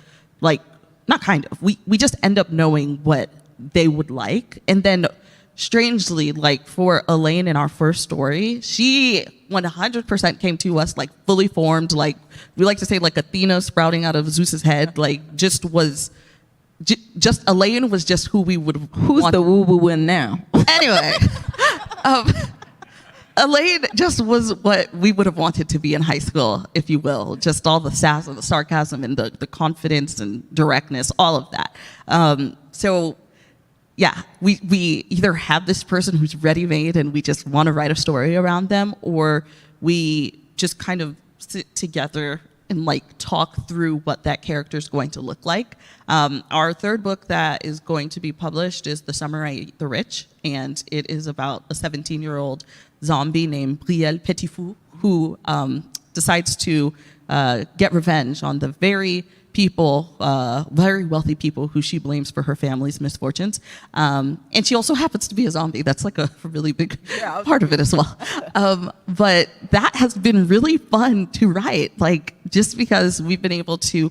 like, not kind of, we just end up knowing what they would like. And then strangely, like for Elaine in our first story, she 100% came to us like fully formed, like we like to say like Athena sprouting out of Zeus's head, like just was, just Elaine was just who we would Who's want. The woo-woo in now? Anyway, Elaine just was what we would have wanted to be in high school, if you will. Just all the sass and the sarcasm and the confidence and directness, all of that. So yeah, we either have this person who's ready-made and we just want to write a story around them, or we just kind of sit together and like talk through what that character is going to look like. Our third book that is going to be published is The Summer I Ate the Rich, and it is about a 17-year-old zombie named Brielle Petitfou who decides to get revenge on the very wealthy people who she blames for her family's misfortunes. And she also happens to be a zombie. That's like a really big part of it as well. But that has been really fun to write, like just because we've been able to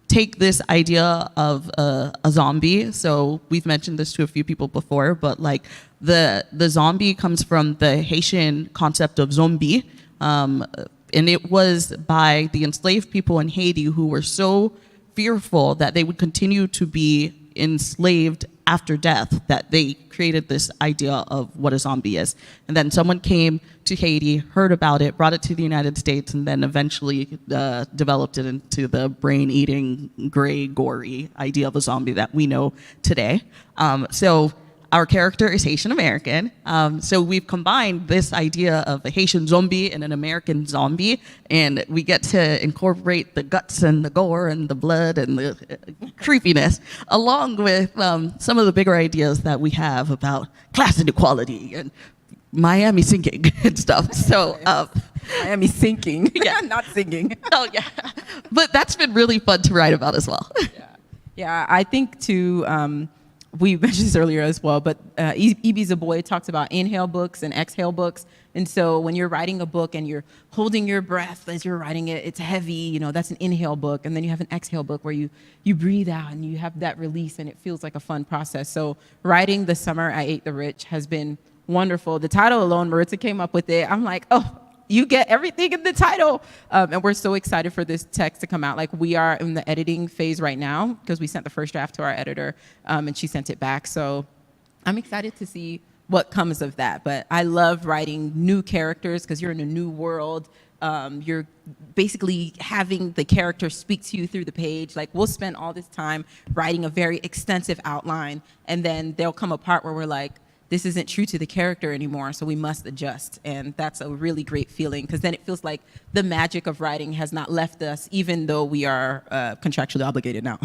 take this idea of a zombie. So we've mentioned this to a few people before, but like the zombie comes from the Haitian concept of zombie. And it was by the enslaved people in Haiti who were so fearful that they would continue to be enslaved after death that they created this idea of what a zombie is. And then someone came to Haiti, heard about it, brought it to the United States, and then eventually developed it into the brain-eating, gray, gory idea of a zombie that we know today. So our character is Haitian American. So we've combined this idea of a Haitian zombie and an American zombie, and we get to incorporate the guts and the gore and the blood and the creepiness, along with some of the bigger ideas that we have about class inequality and Miami sinking and stuff. So Miami sinking, yeah, not singing. Oh yeah, but that's been really fun to write about as well. Yeah, I think too. We mentioned this earlier as well, but E.B. Zaboy talks about inhale books and exhale books. And so when you're writing a book and you're holding your breath as you're writing it, it's heavy, you know, that's an inhale book. And then you have an exhale book where you breathe out and you have that release, and it feels like a fun process. So writing The Summer I Ate the Rich has been wonderful. The title alone, Maritza came up with it. I'm like, oh, you get everything in the title. And we're so excited for this text to come out. Like, we are in the editing phase right now because we sent the first draft to our editor and she sent it back. So I'm excited to see what comes of that. But I love writing new characters because you're in a new world. You're basically having the character speak to you through the page. Like, we'll spend all this time writing a very extensive outline, and then there'll come a part where we're like, this isn't true to the character anymore, so we must adjust. And that's a really great feeling, because then it feels like the magic of writing has not left us, even though we are contractually obligated now.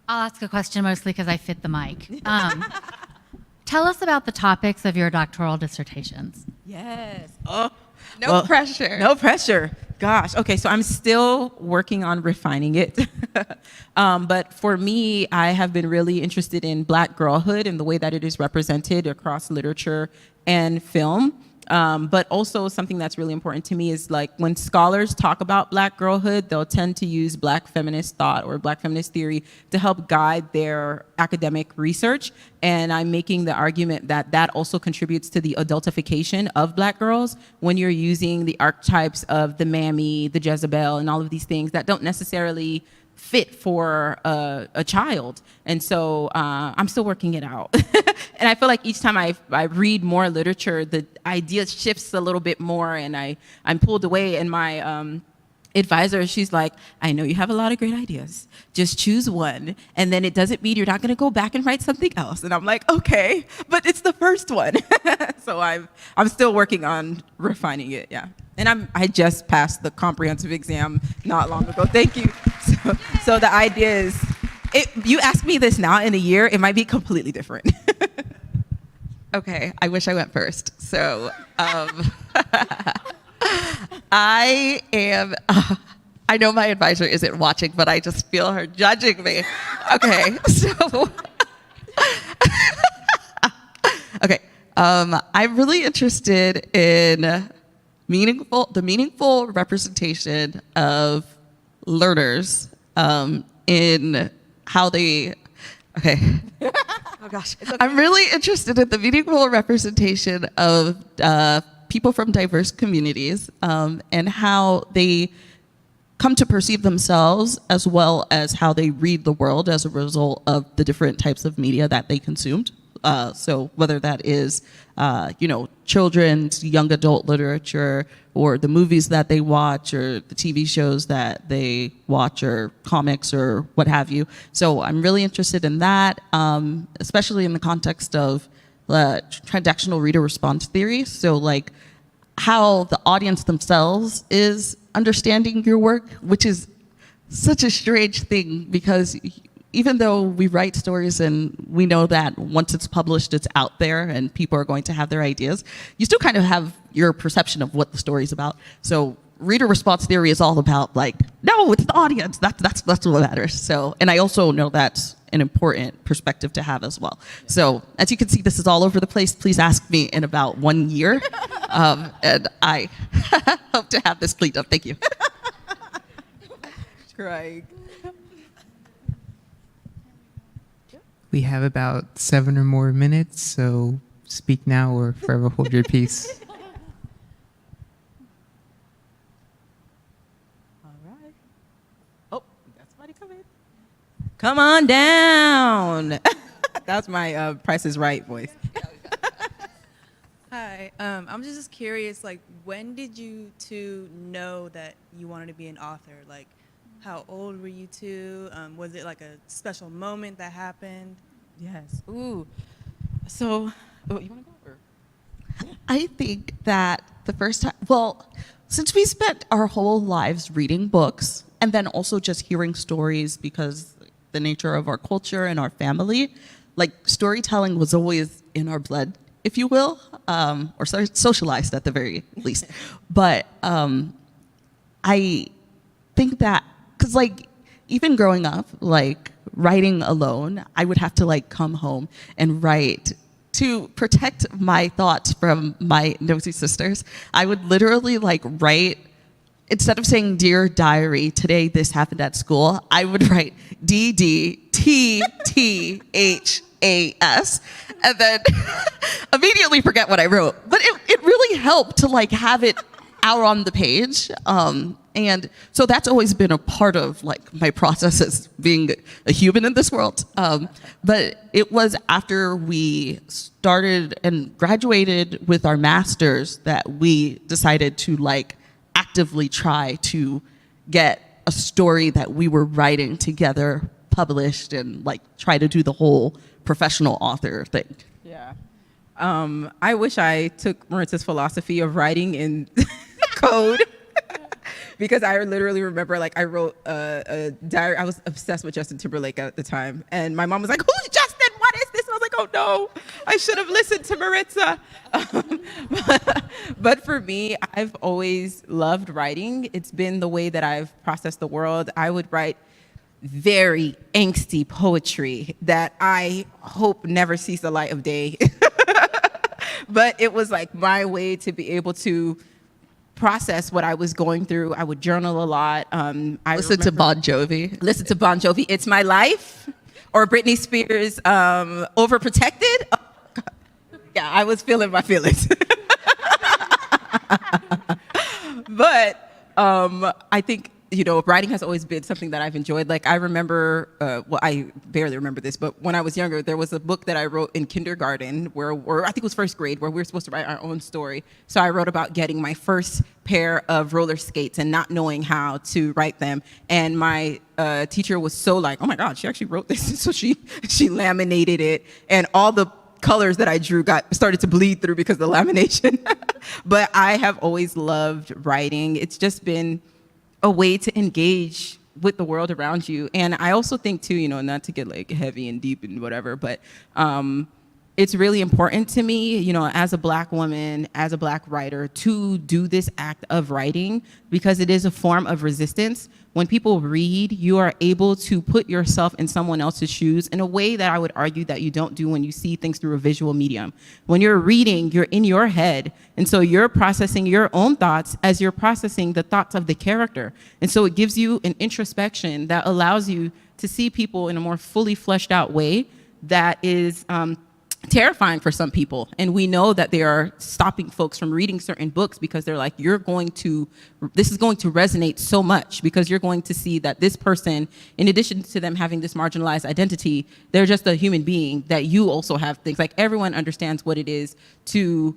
I'll ask a question mostly because I fit the mic. Tell us about the topics of your doctoral dissertations. Yes. Oh, No pressure. No pressure. Gosh. Okay, so I'm still working on refining it. But for me, I have been really interested in Black girlhood and the way that it is represented across literature and film. But also something that's really important to me is, like, when scholars talk about Black girlhood, they'll tend to use Black feminist thought or Black feminist theory to help guide their academic research. And I'm making the argument that that also contributes to the adultification of Black girls when you're using the archetypes of the mammy, the Jezebel, and all of these things that don't necessarily fit for a child. And so I'm still working it out. And I feel like each time I read more literature, the idea shifts a little bit more, and I'm pulled away. And my advisor, she's like, I know you have a lot of great ideas. Just choose one. And then it doesn't mean you're not going to go back and write something else. And I'm like, okay, but it's the first one. So I'm still working on refining it, yeah. And I just passed the comprehensive exam not long ago. Thank you. So the idea is, you ask me this now in a year, it might be completely different. Okay, I wish I went first. So I am, I know my advisor isn't watching, but I just feel her judging me. Okay, so, okay, I'm really interested in the meaningful representation of learners in how they, okay. Oh gosh. Okay. I'm really interested in the meaningful representation of people from diverse communities and how they come to perceive themselves, as well as how they read the world as a result of the different types of media that they consumed. So whether that is, children's young adult literature, or the movies that they watch, or the TV shows that they watch, or comics, or what have you. So I'm really interested in that, especially in the context of transactional reader response theory. So, like, how the audience themselves is understanding your work, which is such a strange thing, because even though we write stories and we know that once it's published, it's out there and people are going to have their ideas, you still kind of have your perception of what the story's about. So reader response theory is all about, like, no, it's the audience. That's what matters. So, and I also know that's an important perspective to have as well. So as you can see, this is all over the place. Please ask me in about 1 year. And I hope to have this cleaned up. Thank you. Craig. We have about 7 or more minutes, so speak now or forever hold your peace. All right. Oh, that's somebody coming. Come on down. That's my Price is Right voice. Hi, I'm just curious, like, when did you two know that you wanted to be an author? Like, how old were you two? Was it like a special moment that happened? Yes. Ooh. So, oh, you want to go? Or? I think that the first time, well, since we spent our whole lives reading books and then also just hearing stories because the nature of our culture and our family, like storytelling was always in our blood, if you will, or socialized at the very least. But I think that, because like even growing up, like writing alone, I would have to like come home and write to protect my thoughts from my nosy sisters. I would literally like write, instead of saying "Dear Diary, today this happened at school," I would write DDTTHAS and then immediately forget what I wrote. But it really helped to like have it out on the page. And so that's always been a part of like my process as being a human in this world. But it was after we started and graduated with our masters that we decided to like actively try to get a story that we were writing together published and like try to do the whole professional author thing. Yeah. I wish I took Maritza's philosophy of writing in code. Because I literally remember, like, I wrote a diary. I was obsessed with Justin Timberlake at the time. And my mom was like, "Who's Justin? What is this?" And I was like, "Oh, no, I should have listened to Maritza." But for me, I've always loved writing. It's been the way that I've processed the world. I would write very angsty poetry that I hope never sees the light of day. But it was like my way to be able to process what I was going through. I would journal a lot. Listen to Bon Jovi. Listen to Bon Jovi, "It's My Life," or Britney Spears, "Overprotected." Oh, yeah, I was feeling my feelings. But I think, you know, writing has always been something that I've enjoyed. Like I remember, well, I barely remember this, but when I was younger, there was a book that I wrote in kindergarten where I think it was first grade, where we were supposed to write our own story. So I wrote about getting my first pair of roller skates and not knowing how to write them. And my teacher was so like, "Oh my God, she actually wrote this." So she laminated it, and all the colors that I drew started to bleed through because of the lamination. But I have always loved writing. It's just been a way to engage with the world around you. And I also think too, you know, not to get like heavy and deep and whatever, but it's really important to me, you know, as a Black woman, as a Black writer, to do this act of writing because it is a form of resistance. When people read, you are able to put yourself in someone else's shoes in a way that I would argue that you don't do when you see things through a visual medium. When you're reading, you're in your head. And so you're processing your own thoughts as you're processing the thoughts of the character. And so it gives you an introspection that allows you to see people in a more fully fleshed out way that is terrifying for some people. And we know that they are stopping folks from reading certain books because they're like, this is going to resonate so much because you're going to see that this person, in addition to them having this marginalized identity, they're just a human being, that you also have things. Like everyone understands what it is to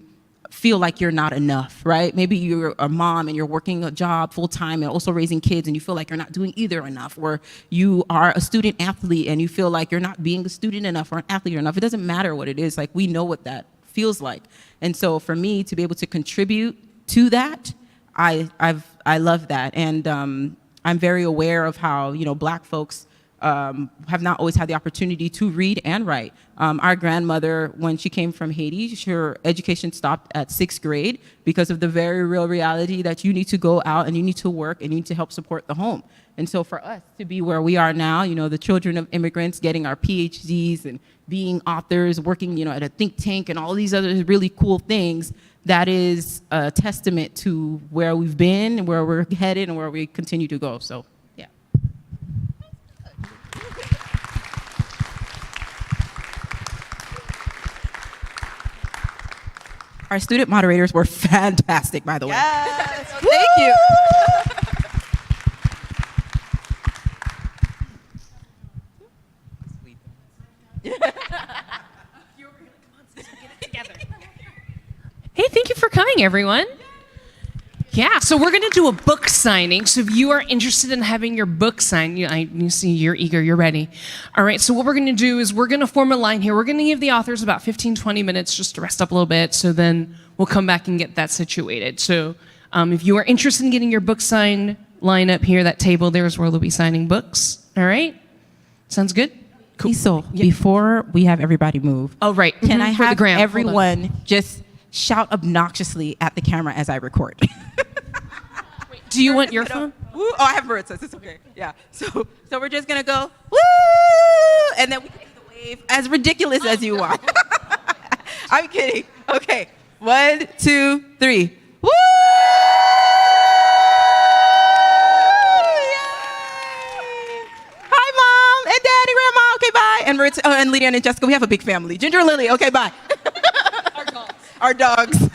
feel like you're not enough, right? Maybe you're a mom and you're working a job full time and also raising kids and you feel like you're not doing either enough, or you are a student athlete and you feel like you're not being a student enough or an athlete enough. It doesn't matter what it is. Like we know what that feels like. And so for me to be able to contribute to that, I love that. And I'm very aware of how, you know, Black folks have not always had the opportunity to read and write. Our grandmother, when she came from Haiti, her education stopped at 6th grade because of the very real reality that you need to go out and you need to work and you need to help support the home. And so for us to be where we are now, you know, the children of immigrants getting our PhDs and being authors, working, you know, at a think tank and all these other really cool things, that is a testament to where we've been and where we're headed and where we continue to go. So. Our student moderators were fantastic, by the way. Yes. Thank you. Hey, thank you for coming, everyone. Yeah, so we're going to do a book signing. So if you are interested in having your book signed, you see you're eager, you're ready. All right, so what we're going to do is we're going to form a line here. We're going to give the authors about 15, 20 minutes just to rest up a little bit. So then we'll come back and get that situated. So if you are interested in getting your book signed, line up here. That table there is where they'll be signing books. All right? Sounds good? Cool. So before we have everybody move, Oh, right. can I For the have gram. Hold on. everyone just shout obnoxiously at the camera as I record? Do you want your phone? Woo. Oh, I have Maritza's. It's okay. Yeah. So we're just gonna go woo, and then we can do the wave as ridiculous as you want. I'm kidding. Okay. 1, 2, 3. Woo! Yay! Hi, Mom and Daddy, Grandma. Okay, bye. And Maritza, and Lydia and Jessica. We have a big family. Ginger, Lily. Okay, bye. Our dogs.